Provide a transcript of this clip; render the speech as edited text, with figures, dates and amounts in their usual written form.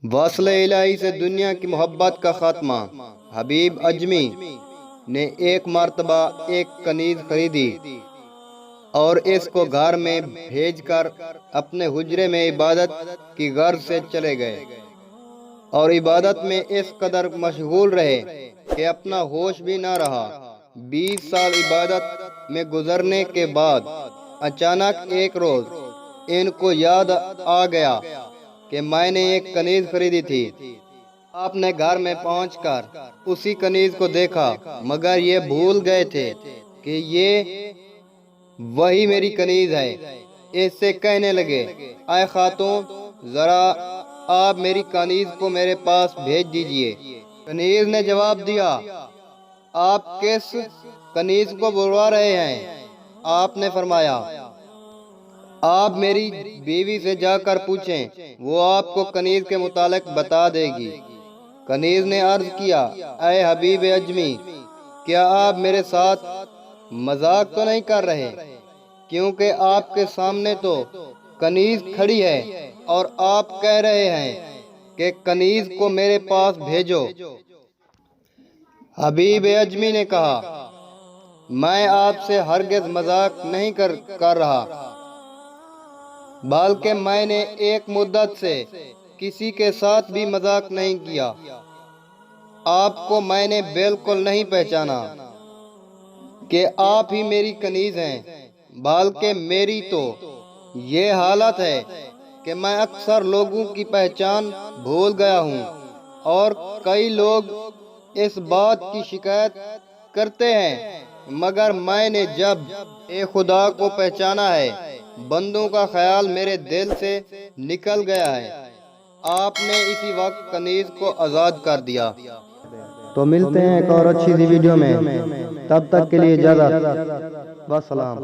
वास्ल इलाही से दुनिया की मोहब्बत का खात्मा। हबीब अजमी ने एक मर्तबा एक कनीज खरीदी और इसको घर में भेजकर अपने हुजरे में इबादत की गर्ज से चले गए और इबादत में इस कदर मशगूल रहे कि अपना होश भी ना रहा। 20 साल इबादत में गुजरने के बाद अचानक एक रोज इनको याद आ गया कि मैंने एक कनीज खरीदी थी। आपने घर में पहुंचकर उसी कनीज को देखा, मगर ये भूल गए थे कि ये वही मेरी कनीज है। इससे कहने लगे, आए खातून, जरा आप मेरी कनीज को मेरे पास भेज दीजिए। कनीज ने जवाब दिया, आप किस कनीज को बुलवा रहे हैं? आपने फरमाया, आप मेरी बीवी से जाकर पूछें, वो आपको कनीज के मुतालिक बता देगी। कनीज ने अर्ज किया, ऐ हबीब अजमी, क्या आप मेरे साथ मजाक तो नहीं कर रहे? क्योंकि आपके सामने तो कनीज खड़ी है और आप कह रहे हैं कि कनीज को मेरे पास भेजो। हबीब अजमी ने कहा, मैं आपसे हरगिज मजाक नहीं कर रहा, बल्कि मैंने एक मुद्दत से किसी के साथ भी मजाक नहीं किया। आपको मैंने बिल्कुल नहीं पहचाना कि आप ही मेरी कनीज हैं, बल्कि मेरी तो ये हालत है कि मैं अक्सर लोगों की पहचान भूल गया हूँ और कई लोग इस बात की शिकायत करते हैं, मगर मैंने जब ए खुदा को पहचाना है, बंदों का ख्याल मेरे दिल से निकल गया है। आपने इसी वक्त कनीज को आज़ाद कर दिया। तो मिलते हैं एक और अच्छी सी वीडियो में, तब तक के लिए इजाज़त, वस्सलाम।